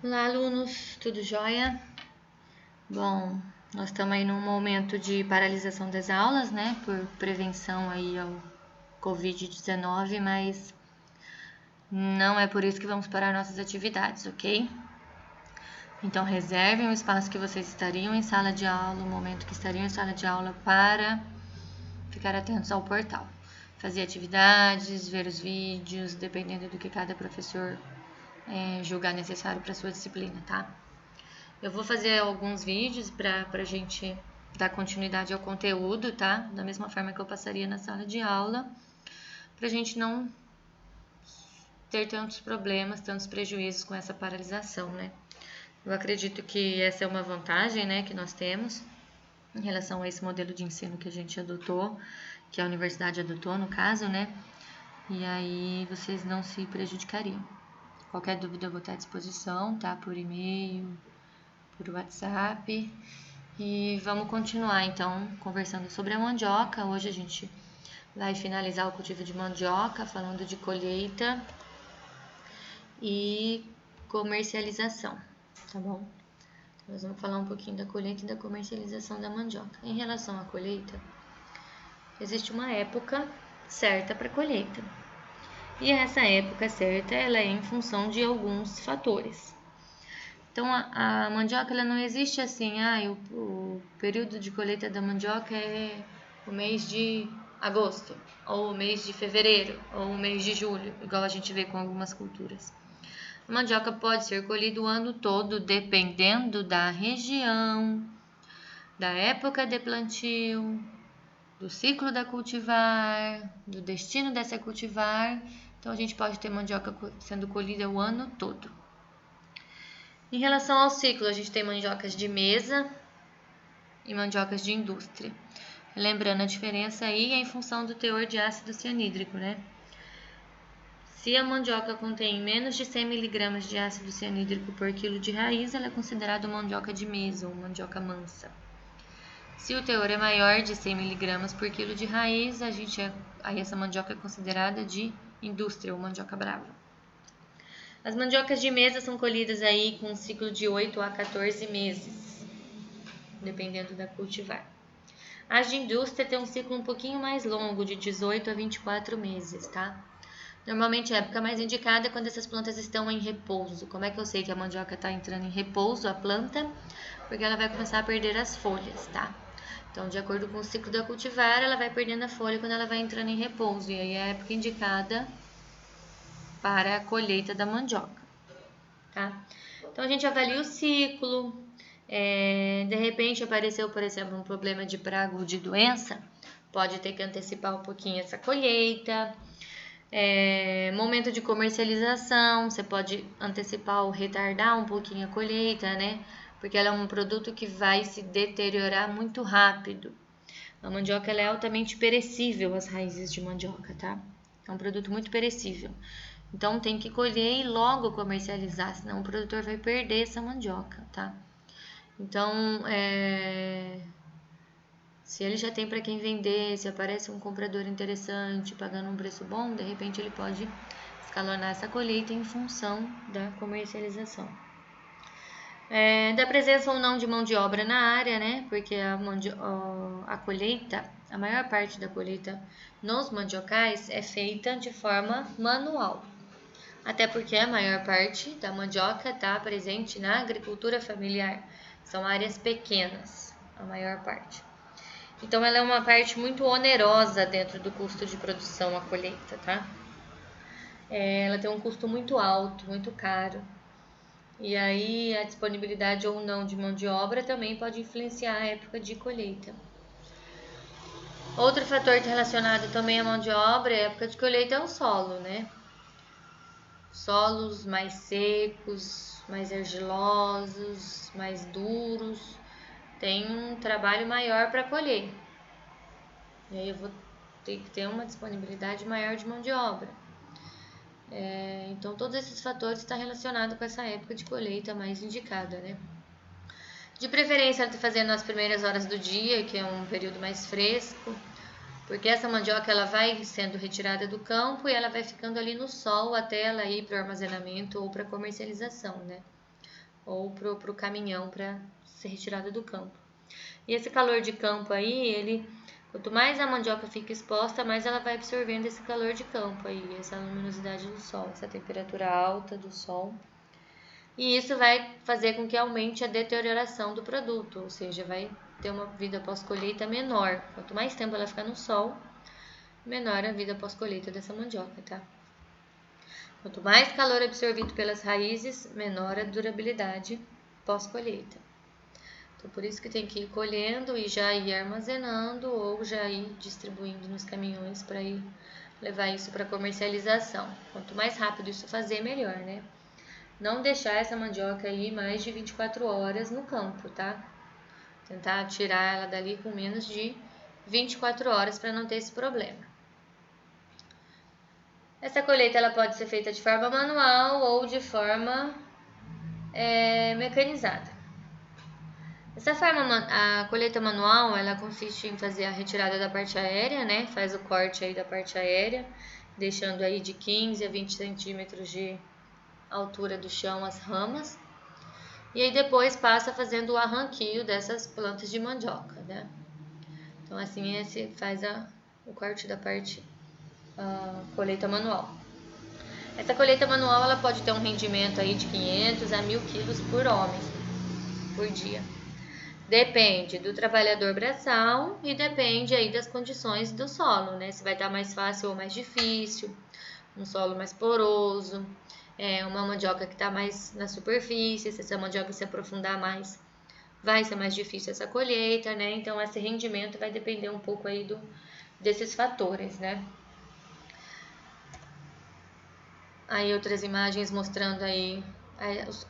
Olá, alunos, tudo jóia? Bom, nós estamos aí num momento de paralisação das aulas, né, por prevenção aí ao Covid-19, mas não é por isso que vamos parar nossas atividades, ok? Então, reservem o espaço que vocês estariam em sala de aula, o momento que estariam em sala de aula para ficar atentos ao portal. Fazer atividades, ver os vídeos, dependendo do que cada professor julgar necessário para sua disciplina, tá? Eu vou fazer alguns vídeos para a gente dar continuidade ao conteúdo, tá? Da mesma forma que eu passaria na sala de aula, para a gente não ter tantos problemas, tantos prejuízos com essa paralisação, né? Eu acredito que essa é uma vantagem, né, que nós temos em relação a esse modelo de ensino que a gente adotou, que a universidade adotou, no caso, né? E aí vocês não se prejudicariam. Qualquer dúvida eu vou estar à disposição, tá? Por e-mail, por WhatsApp. E vamos continuar então conversando sobre a mandioca. Hoje a gente vai finalizar o cultivo de mandioca, falando de colheita e comercialização, tá bom? Então, nós vamos falar um pouquinho da colheita e da comercialização da mandioca. Em relação à colheita, existe uma época certa para colheita. E essa época certa ela é em função de alguns fatores. Então, a mandioca ela não existe assim, o período de colheita da mandioca é o mês de agosto, ou o mês de fevereiro, ou o mês de julho, igual a gente vê com algumas culturas. A mandioca pode ser colhida o ano todo, dependendo da região, da época de plantio, do ciclo da cultivar, do destino dessa cultivar. Então, a gente pode ter mandioca sendo colhida o ano todo. Em relação ao ciclo, a gente tem mandiocas de mesa e mandiocas de indústria. Lembrando a diferença aí é em função do teor de ácido cianídrico, né? Se a mandioca contém menos de 100 mg de ácido cianídrico por quilo de raiz, ela é considerada mandioca de mesa ou mandioca mansa. Se o teor é maior de 100 mg por quilo de raiz, aí essa mandioca é considerada de indústria ou mandioca brava. As mandiocas de mesa são colhidas aí com um ciclo de 8 a 14 meses, dependendo da cultivar. As de indústria têm um ciclo um pouquinho mais longo, de 18 a 24 meses, tá? Normalmente a época mais indicada é quando essas plantas estão em repouso. Como é que eu sei que a mandioca está entrando em repouso, a planta? Porque ela vai começar a perder as folhas, tá? Então, de acordo com o ciclo da cultivar, ela vai perdendo a folha quando ela vai entrando em repouso. E aí é a época indicada para a colheita da mandioca, tá? Então, a gente avalia o ciclo. De repente apareceu, por exemplo, um problema de praga ou de doença, pode ter que antecipar um pouquinho essa colheita. Momento de comercialização, você pode antecipar ou retardar um pouquinho a colheita, né? Porque ela é um produto que vai se deteriorar muito rápido. A mandioca ela é altamente perecível, as raízes de mandioca, tá? É um produto muito perecível. Então tem que colher e logo comercializar, senão o produtor vai perder essa mandioca, tá? Então, se ele já tem para quem vender, se aparece um comprador interessante, pagando um preço bom, de repente ele pode escalonar essa colheita em função da comercialização. Da presença ou não de mão de obra na área, né? Porque a colheita, a maior parte da colheita nos mandiocais é feita de forma manual. Até porque a maior parte da mandioca está presente na agricultura familiar. São áreas pequenas, a maior parte. Então, ela é uma parte muito onerosa dentro do custo de produção, a colheita, tá? Ela tem um custo muito alto, muito caro. E aí, a disponibilidade ou não de mão de obra também pode influenciar a época de colheita. Outro fator relacionado também à mão de obra e a época de colheita é o solo, né? Solos mais secos, mais argilosos, mais duros, tem um trabalho maior para colher. E aí eu vou ter que ter uma disponibilidade maior de mão de obra. Então, todos esses fatores estão relacionados com essa época de colheita mais indicada, né? De preferência, fazendo nas primeiras horas do dia, que é um período mais fresco, porque essa mandioca ela vai sendo retirada do campo e ela vai ficando ali no sol até ela ir para o armazenamento ou para comercialização, né? ou pro caminhão para ser retirada do campo. E esse calor de campo aí, quanto mais a mandioca fica exposta, mais ela vai absorvendo esse calor de campo aí, essa luminosidade do sol, essa temperatura alta do sol. E isso vai fazer com que aumente a deterioração do produto, ou seja, vai ter uma vida pós-colheita menor. Quanto mais tempo ela ficar no sol, menor a vida pós-colheita dessa mandioca, tá? Quanto mais calor absorvido pelas raízes, menor a durabilidade pós-colheita. Então, por isso que tem que ir colhendo e já ir armazenando ou já ir distribuindo nos caminhões para ir levar isso para comercialização. Quanto mais rápido isso fazer, melhor, né? Não deixar essa mandioca aí mais de 24 horas no campo, tá? Tentar tirar ela dali com menos de 24 horas para não ter esse problema. Essa colheita ela pode ser feita de forma manual ou de forma mecanizada. Essa forma, a colheita manual, ela consiste em fazer a retirada da parte aérea, né? Faz o corte aí da parte aérea, deixando aí de 15 a 20 centímetros de altura do chão as ramas. E aí depois passa fazendo o arranquio dessas plantas de mandioca, né? Então assim faz o corte da parte colheita manual. Essa colheita manual ela pode ter um rendimento aí de 500 a 1.000 quilos por homem por dia. Depende do trabalhador braçal e depende aí das condições do solo, né? Se vai estar mais fácil ou mais difícil, um solo mais poroso, uma mandioca que está mais na superfície, se essa mandioca se aprofundar mais, vai ser mais difícil essa colheita, né? Então, esse rendimento vai depender um pouco aí desses fatores, né? Aí outras imagens mostrando aí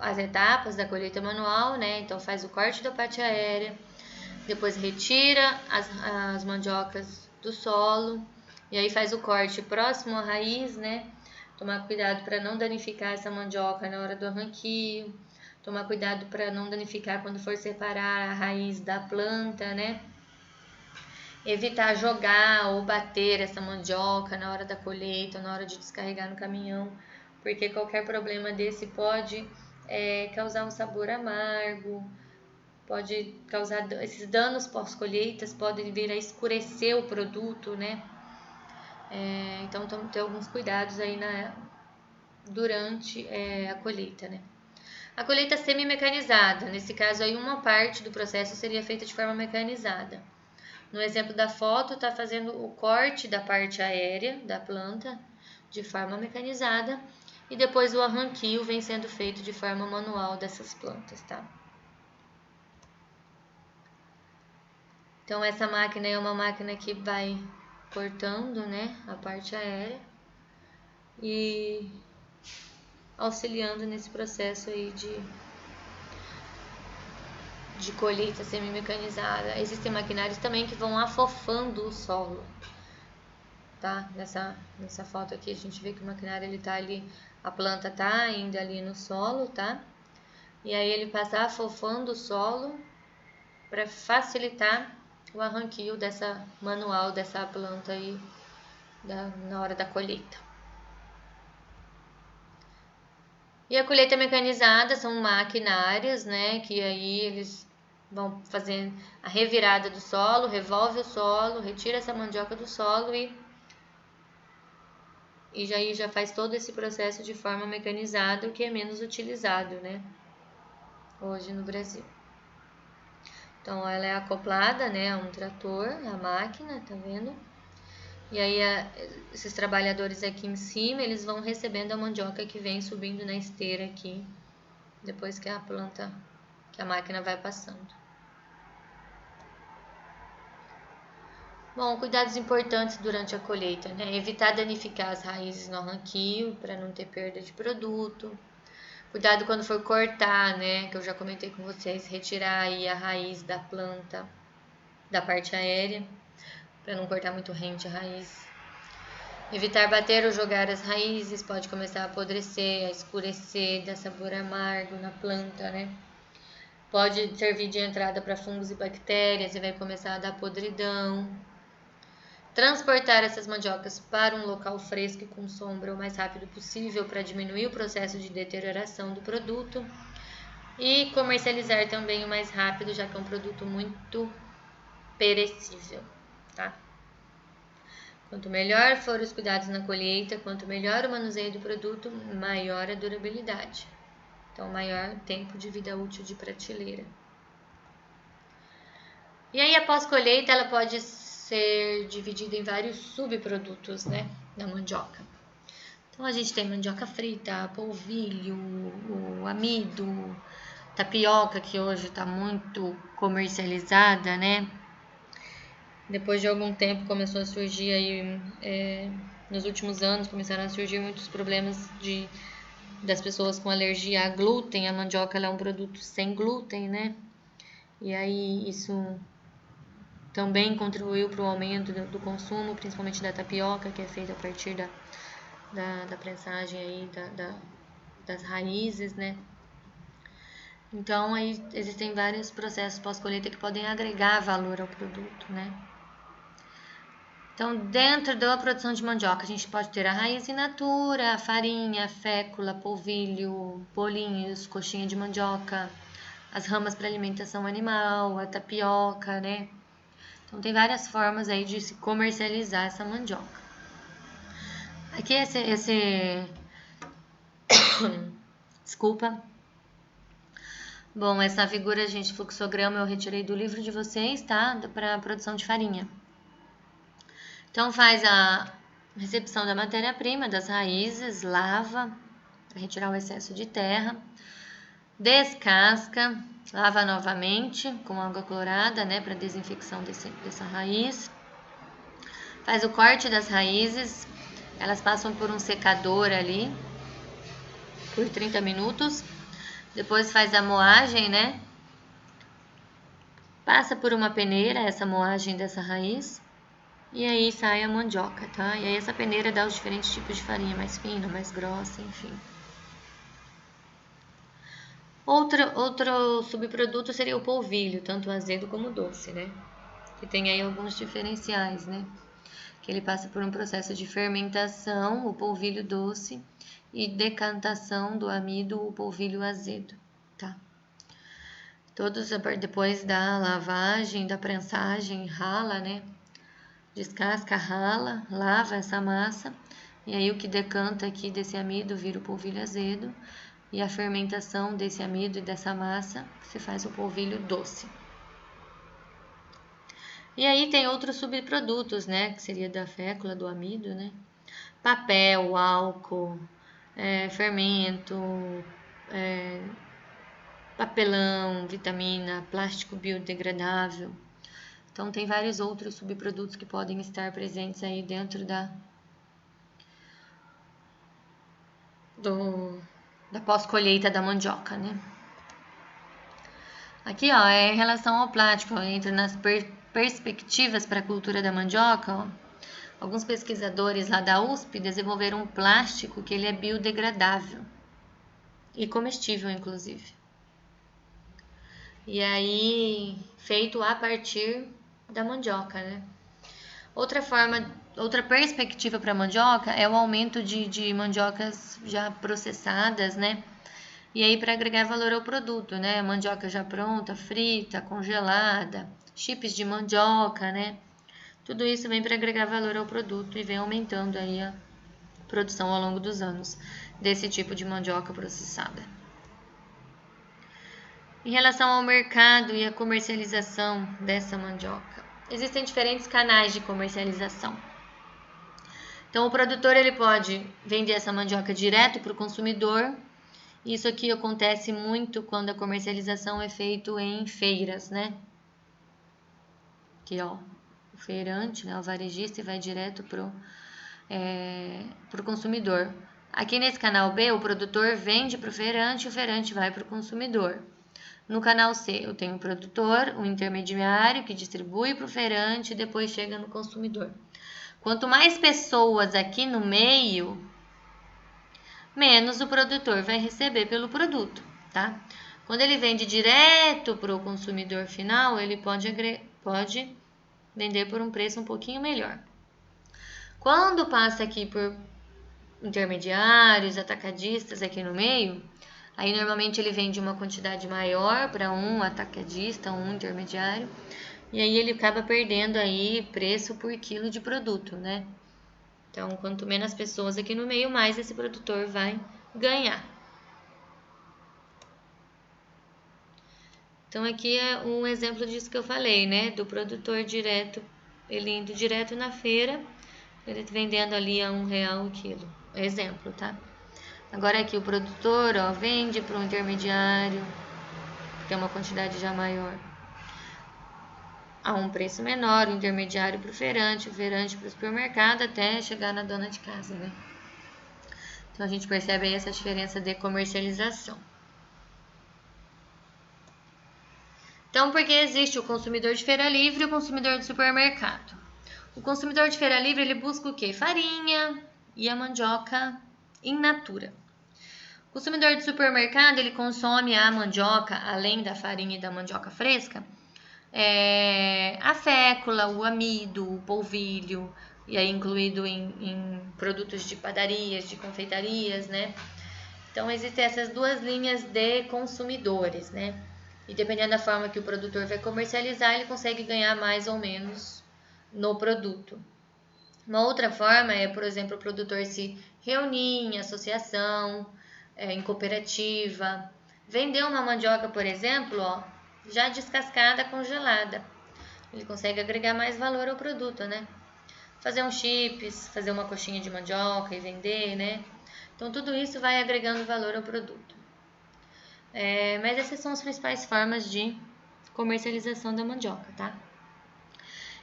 as etapas da colheita manual, né? Então faz o corte da parte aérea, depois retira as mandiocas do solo e aí faz o corte próximo à raiz, né? Tomar cuidado para não danificar essa mandioca na hora do arranquio, tomar cuidado para não danificar quando for separar a raiz da planta, né? Evitar jogar ou bater essa mandioca na hora da colheita, na hora de descarregar no caminhão, porque qualquer problema desse pode causar um sabor amargo, pode causar esses danos pós-colheitas, podem vir a escurecer o produto, né? Então, tem que ter alguns cuidados aí durante a colheita, né? A colheita semi-mecanizada, nesse caso aí uma parte do processo seria feita de forma mecanizada. No exemplo da foto, está fazendo o corte da parte aérea da planta de forma mecanizada e depois o arranquio vem sendo feito de forma manual dessas plantas, tá? Então, essa máquina é uma máquina que vai cortando, né, a parte aérea e auxiliando nesse processo aí de colheita semi-mecanizada. Existem maquinários também que vão afofando o solo, tá? Nessa foto aqui a gente vê que o maquinário ele tá ali, a planta tá ainda ali no solo, tá? E aí ele passa afofando o solo para facilitar o arranquio manual dessa planta aí na hora da colheita. E a colheita mecanizada são maquinários, né, que aí eles vão fazer a revirada do solo, revolve o solo, retira essa mandioca do solo e já faz todo esse processo de forma mecanizada, o que é menos utilizado, né, hoje no Brasil. Então, ela é acoplada, né, a um trator, a máquina, tá vendo? E aí, esses trabalhadores aqui em cima, eles vão recebendo a mandioca que vem subindo na esteira aqui, depois que a máquina vai passando. Bom, cuidados importantes durante a colheita, né? Evitar danificar as raízes no arranquio, para não ter perda de produto. Cuidado quando for cortar, né? Que eu já comentei com vocês, retirar aí a raiz da planta, da parte aérea, para não cortar muito rente a raiz. Evitar bater ou jogar as raízes, pode começar a apodrecer, a escurecer, dar sabor amargo na planta, né? Pode servir de entrada para fungos e bactérias e vai começar a dar podridão. Transportar essas mandiocas para um local fresco e com sombra o mais rápido possível para diminuir o processo de deterioração do produto. E comercializar também o mais rápido, já que é um produto muito perecível, tá? Quanto melhor for os cuidados na colheita, quanto melhor o manuseio do produto, maior a durabilidade. Então, maior tempo de vida útil de prateleira. E aí, após colheita, ela pode ser dividida em vários subprodutos, né, da mandioca. Então, a gente tem mandioca frita, polvilho, o amido, tapioca, que hoje está muito comercializada, né? Depois de algum tempo começou a surgir aí, nos últimos anos começaram a surgir muitos problemas das pessoas com alergia a glúten. A mandioca ela é um produto sem glúten, né? E aí isso também contribuiu para o aumento do consumo, principalmente da tapioca, que é feita a partir da prensagem aí das raízes, né? Então, aí existem vários processos pós-colheita que podem agregar valor ao produto, né? Então, dentro da produção de mandioca, a gente pode ter a raiz in natura, a farinha, a fécula, polvilho, bolinhos, coxinha de mandioca, as ramas para alimentação animal, a tapioca, né? Então, tem várias formas aí de se comercializar essa mandioca. Aqui desculpa. Bom, essa figura, gente, fluxograma eu retirei do livro de vocês, tá? Para a produção de farinha. Então, faz a recepção da matéria-prima, das raízes, lava, para retirar o excesso de terra, descasca, lava novamente com água clorada, né, para desinfecção dessa raiz. Faz o corte das raízes, elas passam por um secador ali, por 30 minutos. Depois faz a moagem, né? Passa por uma peneira essa moagem dessa raiz. E aí sai a mandioca, tá? E aí essa peneira dá os diferentes tipos de farinha, mais fina, mais grossa, enfim. Outro subproduto seria o polvilho, tanto azedo como doce, né? Que tem aí alguns diferenciais, né? Que ele passa por um processo de fermentação, o polvilho doce, e decantação do amido, o polvilho azedo, tá? Todos depois da lavagem, da prensagem, rala, né? Descasca, rala, lava essa massa, e aí o que decanta aqui desse amido vira o polvilho azedo, e a fermentação desse amido e dessa massa se faz o polvilho doce. E aí tem outros subprodutos, né, que seria da fécula, do amido, né? Papel, álcool, fermento, papelão, vitamina, plástico biodegradável. Então tem vários outros subprodutos que podem estar presentes aí dentro da pós-colheita da mandioca, né? Aqui, ó, em relação ao plástico, entra nas perspectivas para a cultura da mandioca, ó. Alguns pesquisadores lá da USP desenvolveram um plástico que ele é biodegradável e comestível, inclusive. E aí, feito a partir da mandioca, né? Outra perspectiva para a mandioca é o aumento de mandiocas já processadas, né? E aí, para agregar valor ao produto, né? Mandioca já pronta, frita, congelada, chips de mandioca, né? Tudo isso vem para agregar valor ao produto e vem aumentando aí a produção ao longo dos anos desse tipo de mandioca processada. Em relação ao mercado e a comercialização dessa mandioca, existem diferentes canais de comercialização. Então, o produtor ele pode vender essa mandioca direto para o consumidor. Isso aqui acontece muito quando a comercialização é feita em feiras, né? Aqui, ó, o feirante, né, o varejista, vai direto pro consumidor. Aqui nesse canal B, o produtor vende para o feirante e o feirante vai para o consumidor. No canal C, eu tenho o produtor, o intermediário que distribui para o feirante e depois chega no consumidor. Quanto mais pessoas aqui no meio, menos o produtor vai receber pelo produto, tá? Quando ele vende direto para o consumidor final, ele pode vender por um preço um pouquinho melhor. Quando passa aqui por intermediários, atacadistas aqui no meio, Aí normalmente ele vende uma quantidade maior para um atacadista, um intermediário, e aí ele acaba perdendo aí preço por quilo de produto, né? Então, quanto menos pessoas aqui no meio, mais esse produtor vai ganhar. Então, aqui é um exemplo disso que eu falei, né? Do produtor direto, ele indo direto na feira, ele vendendo ali a R$1 o quilo. Exemplo, tá? Agora aqui o produtor, ó, vende para um intermediário, porque é uma quantidade já maior, a um preço menor, o intermediário para o feirante para o supermercado, até chegar na dona de casa, né? Então a gente percebe aí essa diferença de comercialização. Então, porque existe o consumidor de feira livre e o consumidor de supermercado. O consumidor de feira livre, ele busca o quê? Farinha e a mandioca in natura. O consumidor de supermercado, ele consome a mandioca, além da farinha e da mandioca fresca, a fécula, o amido, o polvilho, e aí incluído em produtos de padarias, de confeitarias, né? Então, existem essas duas linhas de consumidores, né? E dependendo da forma que o produtor vai comercializar, ele consegue ganhar mais ou menos no produto. Uma outra forma é, por exemplo, o produtor se reunir em associação, em cooperativa, vender uma mandioca, por exemplo, ó, já descascada, congelada. Ele consegue agregar mais valor ao produto, né? Fazer um chips, fazer uma coxinha de mandioca e vender, né? Então, tudo isso vai agregando valor ao produto. Mas essas são as principais formas de comercialização da mandioca, tá?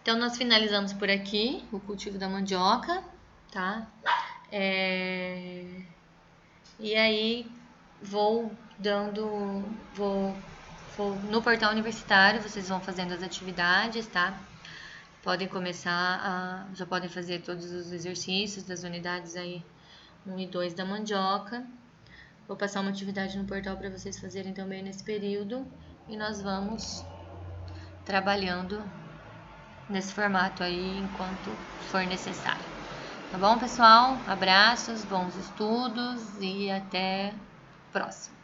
Então, nós finalizamos por aqui o cultivo da mandioca, tá? E aí, vou no portal universitário, vocês vão fazendo as atividades, tá? Podem já podem fazer todos os exercícios das unidades aí 1 e 2 da mandioca. Vou passar uma atividade no portal para vocês fazerem também nesse período e nós vamos trabalhando nesse formato aí enquanto for necessário. Tá bom, pessoal? Abraços, bons estudos e até a próxima.